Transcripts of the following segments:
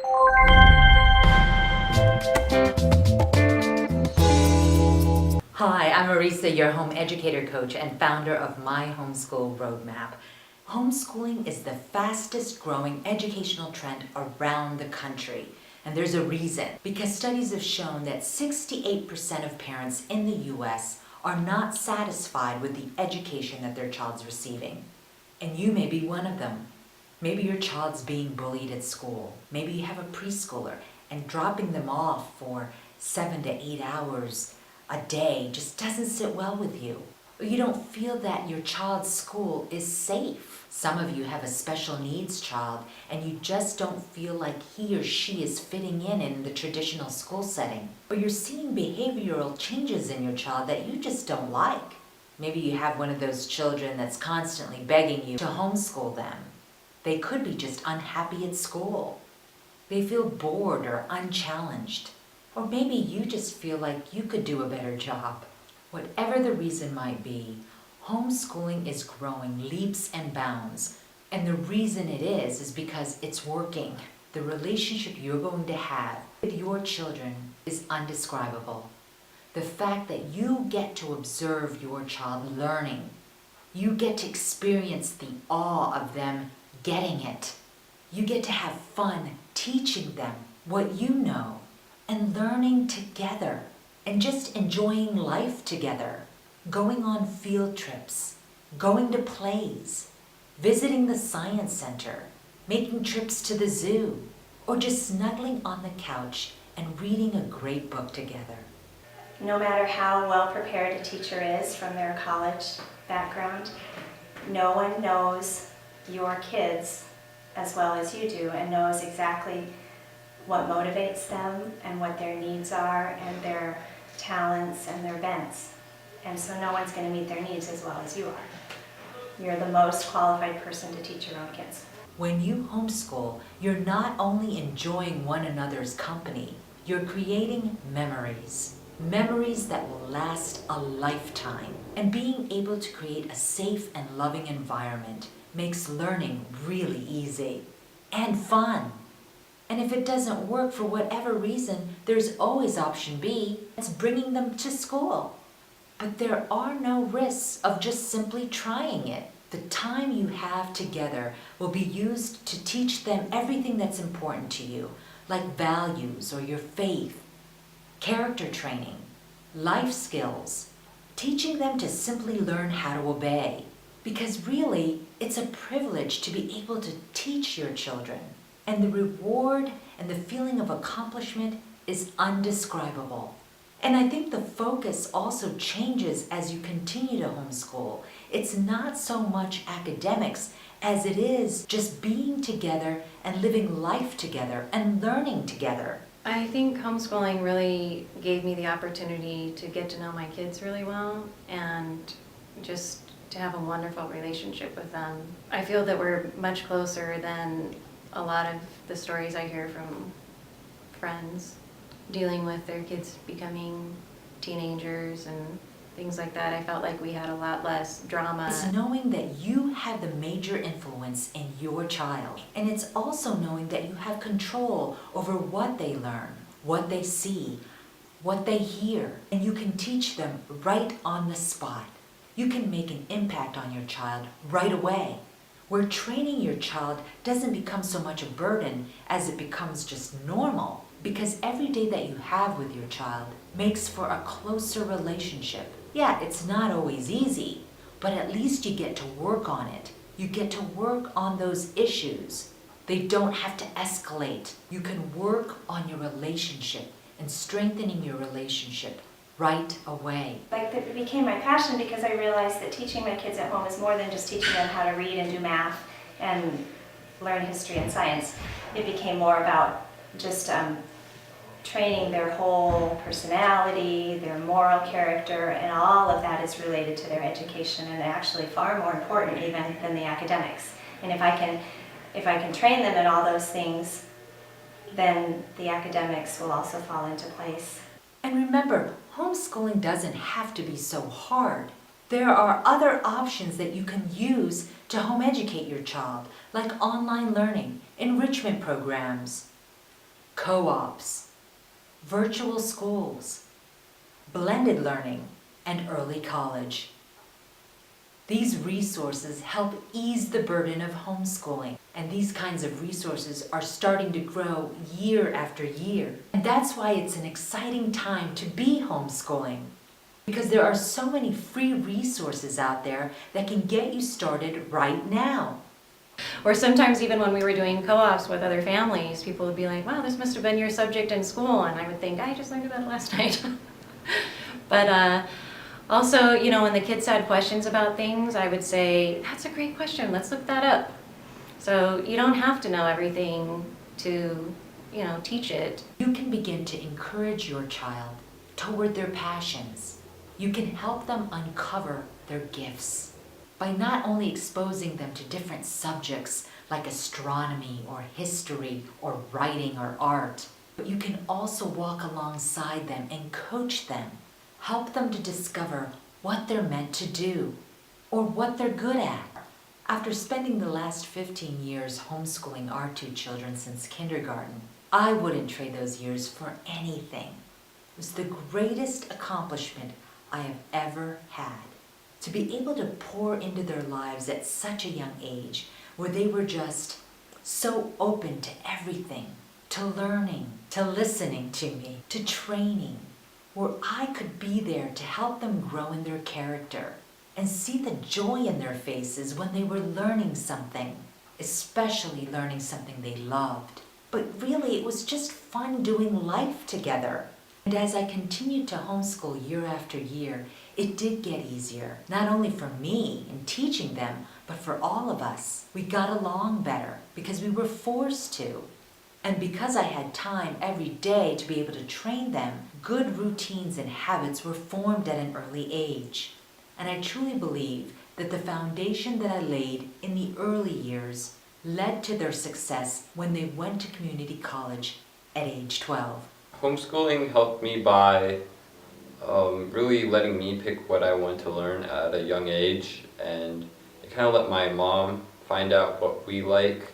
Hi, I'm Marisa, your home educator coach and founder of My Homeschool Roadmap. Homeschooling is the fastest growing educational trend around the country. And there's a reason, because studies have shown that 68% of parents in the US are not satisfied with the education that their child's receiving. And you may be one of them. Maybe your child's being bullied at school. Maybe you have a preschooler and dropping them off for 7 to 8 hours a day just doesn't sit well with you. Or you don't feel that your child's school is safe. Some of you have a special needs child and you just don't feel like he or she is fitting in the traditional school setting. Or you're seeing behavioral changes in your child that you just don't like. Maybe you have one of those children that's constantly begging you to homeschool them. They could be just unhappy at school. They feel bored or unchallenged. Or maybe you just feel like you could do a better job. Whatever the reason might be, homeschooling is growing leaps and bounds. And the reason it is because it's working. The relationship you're going to have with your children is undescribable. The fact that you get to observe your child learning, you get to experience the awe of them getting it. You get to have fun teaching them what you know and learning together and just enjoying life together, going on field trips, going to plays, visiting the science center, making trips to the zoo, or just snuggling on the couch and reading a great book together. No matter how well prepared a teacher is from their college background, no one knows your kids as well as you do and knows exactly what motivates them and what their needs are and their talents and their bents. And so no one's going to meet their needs as well as you are. You're the most qualified person to teach your own kids. When you homeschool, you're not only enjoying one another's company, you're creating memories. Memories that will last a lifetime. And being able to create a safe and loving environment makes learning really easy and fun. And if it doesn't work for whatever reason, there's always option B. It's bringing them to school. But there are no risks of just simply trying it. The time you have together will be used to teach them everything that's important to you, like values or your faith, character training, life skills, teaching them to simply learn how to obey. Because really, it's a privilege to be able to teach your children. And the reward and the feeling of accomplishment is undescribable. And I think the focus also changes as you continue to homeschool. It's not so much academics as it is just being together and living life together and learning together. I think homeschooling really gave me the opportunity to get to know my kids really well and just to have a wonderful relationship with them. I feel that we're much closer than a lot of the stories I hear from friends dealing with their kids becoming teenagers and things like that. I felt like we had a lot less drama. It's knowing that you have the major influence in your child. And it's also knowing that you have control over what they learn, what they see, what they hear. And you can teach them right on the spot. You can make an impact on your child right away. Where training your child doesn't become so much a burden as it becomes just normal. Because every day that you have with your child makes for a closer relationship. Yeah, it's not always easy, but at least you get to work on it. You get to work on those issues. They don't have to escalate. You can work on your relationship and strengthening your relationship right away. Like, it became my passion because I realized that teaching my kids at home is more than just teaching them how to read and do math and learn history and science. It became more about just training their whole personality, their moral character, and all of that is related to their education and actually far more important even than the academics. And if I can train them in all those things, then the academics will also fall into place. And remember, homeschooling doesn't have to be so hard. There are other options that you can use to home educate your child, like online learning, enrichment programs, co-ops, virtual schools, blended learning, and early college. These resources help ease the burden of homeschooling, and these kinds of resources are starting to grow year after year. And that's why it's an exciting time to be homeschooling, because there are so many free resources out there that can get you started right now. Or sometimes even when we were doing co-ops with other families, people would be like, wow, this must have been your subject in school. And I would think, I just learned about it last night. But also, when the kids had questions about things, I would say, that's a great question, let's look that up. So you don't have to know everything to, teach it. You can begin to encourage your child toward their passions. You can help them uncover their gifts by not only exposing them to different subjects like astronomy or history or writing or art, but you can also walk alongside them and coach them. Help them to discover what they're meant to do or what they're good at. After spending the last 15 years homeschooling our two children since kindergarten, I wouldn't trade those years for anything. It was the greatest accomplishment I have ever had. To be able to pour into their lives at such a young age, where they were just so open to everything, to learning, to listening to me, to training, where I could be there to help them grow in their character and see the joy in their faces when they were learning something, especially learning something they loved. But really, it was just fun doing life together. And as I continued to homeschool year after year, it did get easier, not only for me in teaching them, but for all of us. We got along better because we were forced to. And because I had time every day to be able to train them, good routines and habits were formed at an early age. And I truly believe that the foundation that I laid in the early years led to their success when they went to community college at age 12. Homeschooling helped me by really letting me pick what I want to learn at a young age, and it kind of let my mom find out what we like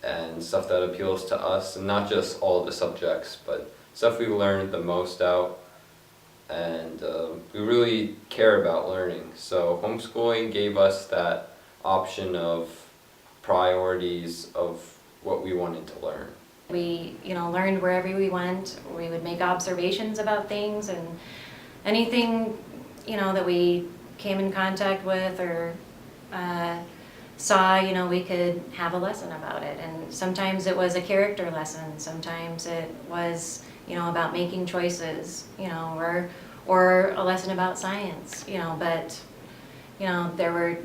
and stuff that appeals to us, and not just all the subjects, but stuff we learned the most out, and we really care about learning. So homeschooling gave us that option of priorities of what we wanted to learn. We, learned wherever we went. We would make observations about things, and anything, that we came in contact with or saw, we could have a lesson about it. And sometimes it was a character lesson. Sometimes it was, about making choices, or a lesson about science, But, there were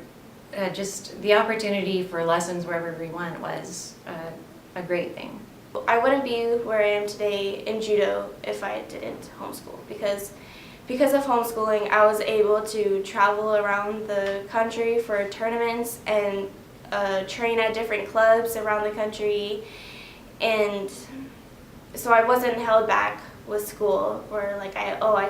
just the opportunity for lessons wherever we went was a great thing. I wouldn't be where I am today in Judo if I didn't homeschool, because of homeschooling I was able to travel around the country for tournaments and train at different clubs around the country, and so I wasn't held back with school where I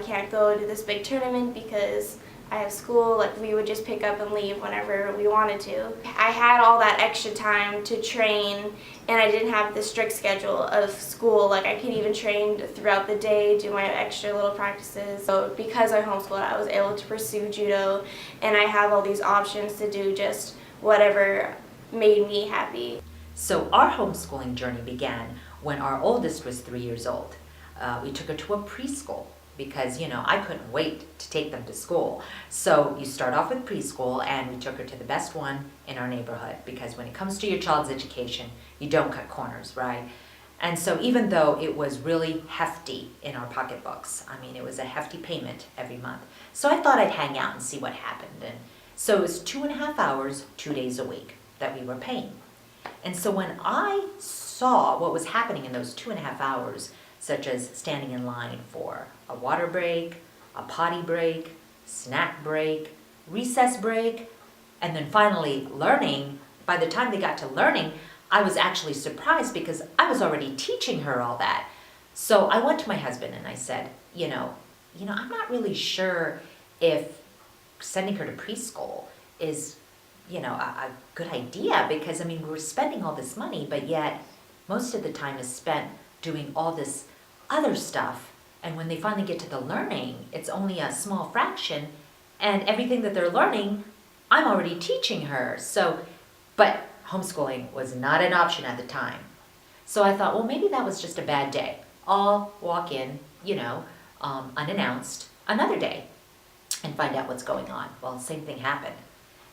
can't go to this big tournament because I have school. Like, we would just pick up and leave whenever we wanted to. I had all that extra time to train, and I didn't have the strict schedule of school. Like, I could even train throughout the day, do my extra little practices. So because I homeschooled, I was able to pursue judo, and I have all these options to do just whatever made me happy. So our homeschooling journey began when our oldest was 3 years old. We took her to a preschool because, I couldn't wait to take them to school. So you start off with preschool, and we took her to the best one in our neighborhood, because when it comes to your child's education, you don't cut corners, right? And so even though it was really hefty in our pocketbooks, it was a hefty payment every month. So I thought I'd hang out and see what happened. And so it was 2.5 hours, 2 days a week that we were paying. And so when I saw what was happening in those 2.5 hours, such as standing in line for a water break, a potty break, snack break, recess break, and then finally learning, by the time they got to learning, I was actually surprised because I was already teaching her all that. So I went to my husband and I said, I'm not really sure if sending her to preschool is, a good idea, because, we're spending all this money, but yet most of the time is spent doing all this other stuff. And when they finally get to the learning, it's only a small fraction. And everything that they're learning, I'm already teaching her. But homeschooling was not an option at the time. So I thought, well, maybe that was just a bad day. I'll walk in, unannounced another day and find out what's going on. Well, same thing happened.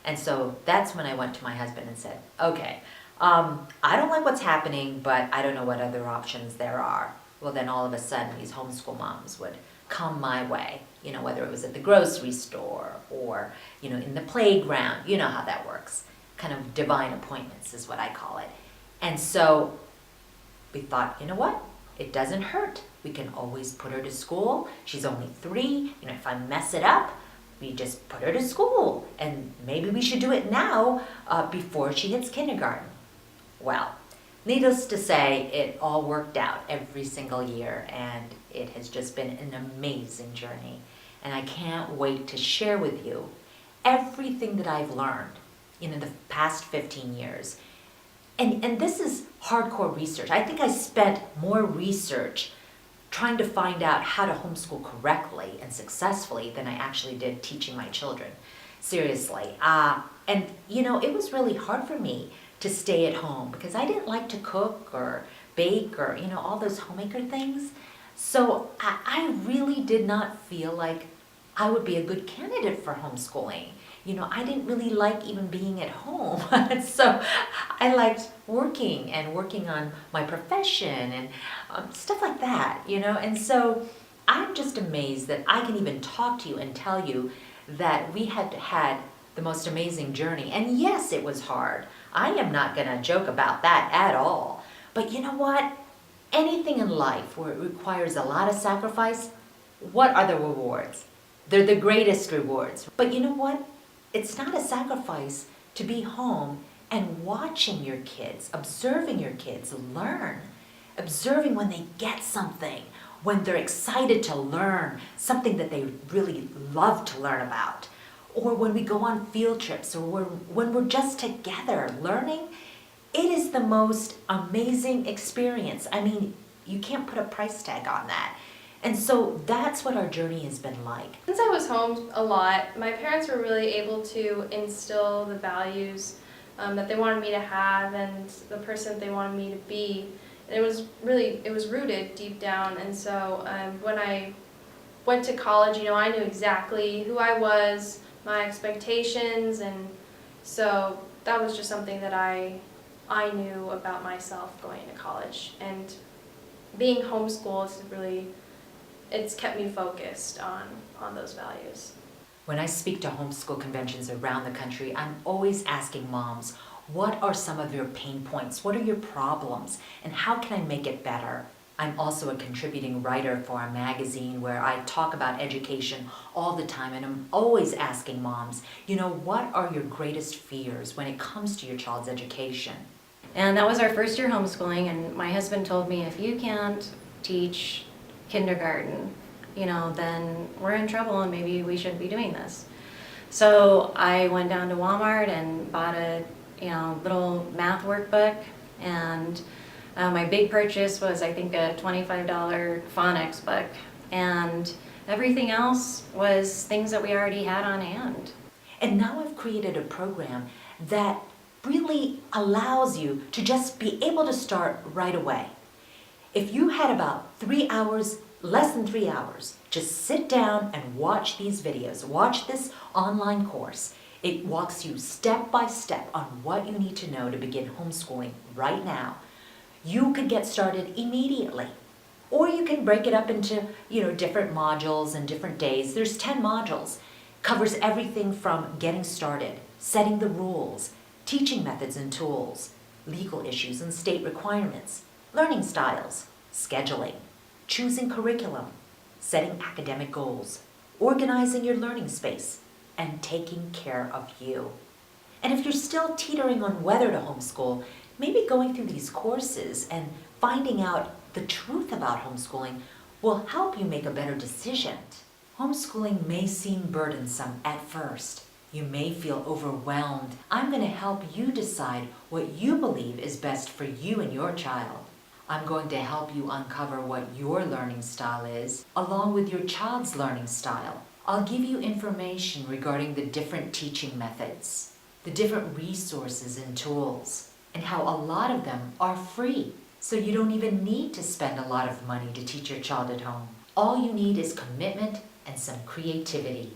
And so that's when I went to my husband and said, okay, I don't like what's happening, but I don't know what other options there are. Well, then all of a sudden these homeschool moms would come my way, whether it was at the grocery store or, in the playground. You know how that works. Kind of divine appointments is what I call it. And so we thought, you know what? It doesn't hurt. We can always put her to school. She's only 3. If I mess it up, we just put her to school. And maybe we should do it now before she hits kindergarten. Well, needless to say, it all worked out every single year, and it has just been an amazing journey. And I can't wait to share with you everything that I've learned in the past 15 years. And this is hardcore research. I think I spent more research trying to find out how to homeschool correctly and successfully than I actually did teaching my children. Seriously. And it was really hard for me to stay at home because I didn't like to cook or bake or, all those homemaker things. So I really did not feel like I would be a good candidate for homeschooling. I didn't really like even being at home. So I liked working on my profession and stuff like that, And so I'm just amazed that I can even talk to you and tell you that we had the most amazing journey. And yes, it was hard. I am not going to joke about that at all. But you know what? Anything in life where it requires a lot of sacrifice, what are the rewards? They're the greatest rewards. But you know what? It's not a sacrifice to be home and watching your kids, observing your kids learn, observing when they get something, when they're excited to learn something that they really love to learn about, or when we go on field trips, or when we're just together learning. It is the most amazing experience. I mean, you can't put a price tag on that. And so that's what our journey has been like. Since I was home a lot, my parents were really able to instill the values that they wanted me to have and the person they wanted me to be. And it was rooted deep down. And so when I went to college, I knew exactly who I was, my expectations, and so that was just something that I knew about myself going to college. And being homeschooled is it's kept me focused on those values. When I speak to homeschool conventions around the country, I'm always asking moms, what are some of your pain points? What are your problems? And how can I make it better? I'm also a contributing writer for a magazine where I talk about education all the time, and I'm always asking moms, what are your greatest fears when it comes to your child's education? And that was our first year homeschooling, and my husband told me, if you can't teach kindergarten, then we're in trouble and maybe we shouldn't be doing this. So I went down to Walmart and bought a little math workbook, and my big purchase was, I think, a $25 phonics book, and everything else was things that we already had on hand. And now I've created a program that really allows you to just be able to start right away. If you had about 3 hours, less than 3 hours, just sit down and watch these videos. Watch this online course. It walks you step by step on what you need to know to begin homeschooling right now. You could get started immediately. Or you can break it up into, different modules and different days. There's 10 modules. Covers everything from getting started, setting the rules, teaching methods and tools, legal issues and state requirements, learning styles, scheduling, choosing curriculum, setting academic goals, organizing your learning space, and taking care of you. And if you're still teetering on whether to homeschool, maybe going through these courses and finding out the truth about homeschooling will help you make a better decision. Homeschooling may seem burdensome at first. You may feel overwhelmed. I'm going to help you decide what you believe is best for you and your child. I'm going to help you uncover what your learning style is, along with your child's learning style. I'll give you information regarding the different teaching methods, the different resources and tools, and how a lot of them are free. So you don't even need to spend a lot of money to teach your child at home. All you need is commitment and some creativity.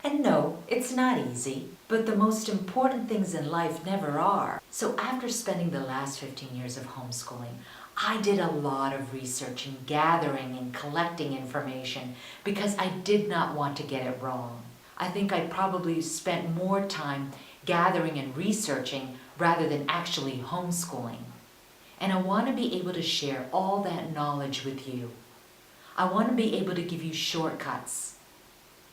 And no, it's not easy, but the most important things in life never are. So after spending the last 15 years of homeschooling, I did a lot of research and gathering and collecting information because I did not want to get it wrong. I think I probably spent more time gathering and researching rather than actually homeschooling. And I want to be able to share all that knowledge with you. I want to be able to give you shortcuts.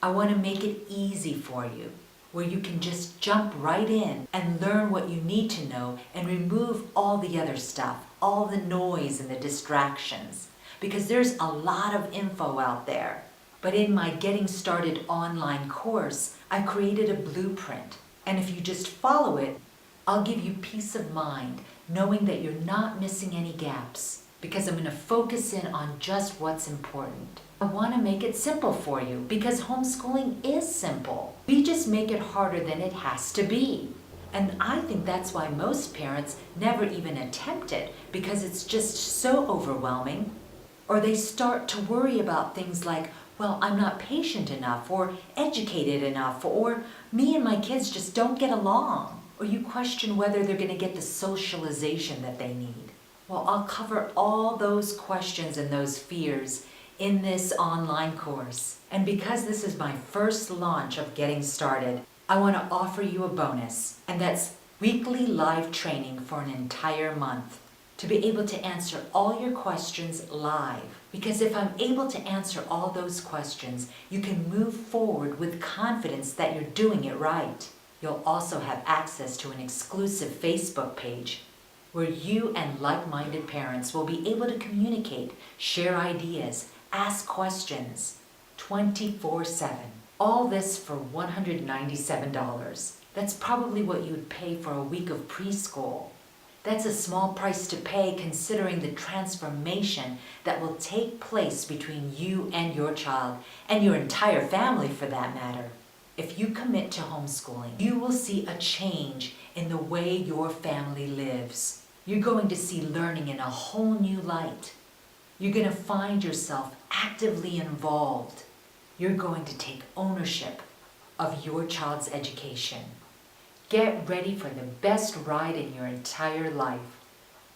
I want to make it easy for you, where you can just jump right in and learn what you need to know and remove all the other stuff, all the noise and the distractions, because there's a lot of info out there. But in my Getting Started online course, I created a blueprint. And if you just follow it, I'll give you peace of mind, knowing that you're not missing any gaps, because I'm going to focus in on just what's important. I want to make it simple for you, because homeschooling is simple. We just make it harder than it has to be. And I think that's why most parents never even attempt it, because it's just so overwhelming. Or they start to worry about things like, well, I'm not patient enough, or educated enough, or me and my kids just don't get along. Or you question whether they're going to get the socialization that they need. Well, I'll cover all those questions and those fears in this online course. And because this is my first launch of Getting Started, I want to offer you a bonus, and that's weekly live training for an entire month to be able to answer all your questions live. Because if I'm able to answer all those questions, you can move forward with confidence that you're doing it right. You'll also have access to an exclusive Facebook page where you and like-minded parents will be able to communicate, share ideas, ask questions 24/7. All this for $197. That's probably what you would pay for a week of preschool. That's a small price to pay considering the transformation that will take place between you and your child, and your entire family for that matter. If you commit to homeschooling, you will see a change in the way your family lives. You're going to see learning in a whole new light. You're going to find yourself actively involved. You're going to take ownership of your child's education. Get ready for the best ride in your entire life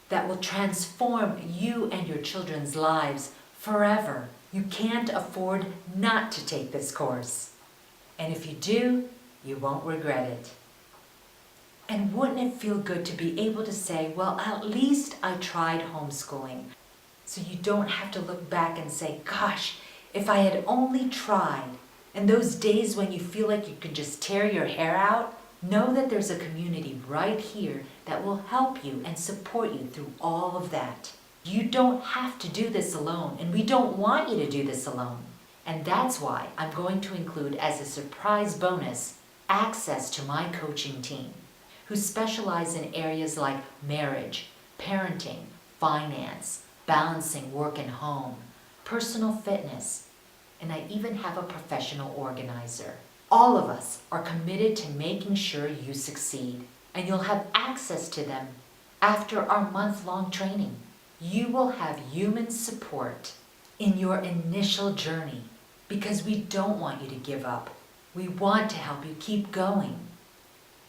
that will transform you and your children's lives forever. You can't afford not to take this course. And if you do, you won't regret it. And wouldn't it feel good to be able to say, well, at least I tried homeschooling. So you don't have to look back and say, gosh, if I had only tried. And those days when you feel like you can just tear your hair out, know that there's a community right here that will help you and support you through all of that. You don't have to do this alone, and we don't want you to do this alone. And that's why I'm going to include as a surprise bonus access to my coaching team, who specialize in areas like marriage, parenting, finance, balancing work and home, personal fitness, and I even have a professional organizer. All of us are committed to making sure you succeed, and you'll have access to them after our month-long training. You will have human support in your initial journey because we don't want you to give up. We want to help you keep going,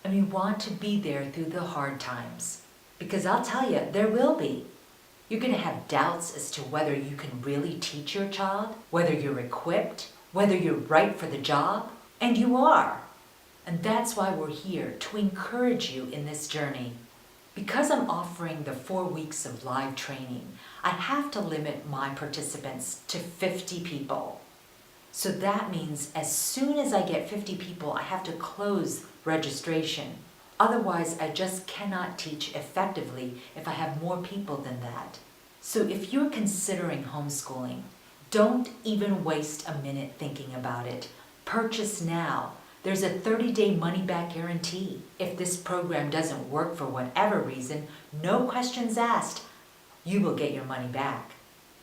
and we want to be there through the hard times, because I'll tell you, there will be. You're going to have doubts as to whether you can really teach your child, whether you're equipped, whether you're right for the job, and you are. And that's why we're here, to encourage you in this journey. Because I'm offering the 4 weeks of live training, I have to limit my participants to 50 people. So that means as soon as I get 50 people, I have to close registration. Otherwise, I just cannot teach effectively if I have more people than that. So if you're considering homeschooling, don't even waste a minute thinking about it. Purchase now. There's a 30-day money-back guarantee. If this program doesn't work for whatever reason, no questions asked. you will get your money back.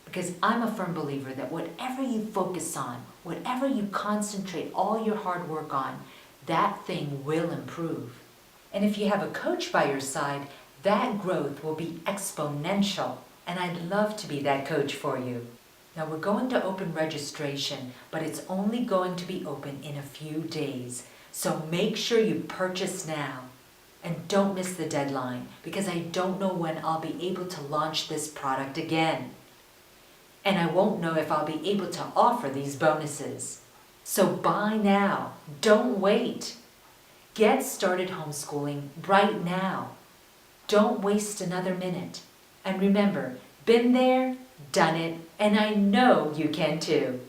Because I'm a firm believer that whatever you focus on, whatever you concentrate all your hard work on, that thing will improve. And if you have a coach by your side, that growth will be exponential. And I'd love to be that coach for you. Now we're going to open registration, but it's only going to be open in a few days. So make sure you purchase now. And don't miss the deadline, because I don't know when I'll be able to launch this product again. And I won't know if I'll be able to offer these bonuses. So buy now, don't wait. Get started homeschooling right now. Don't waste another minute. And remember, been there, done it, and I know you can too.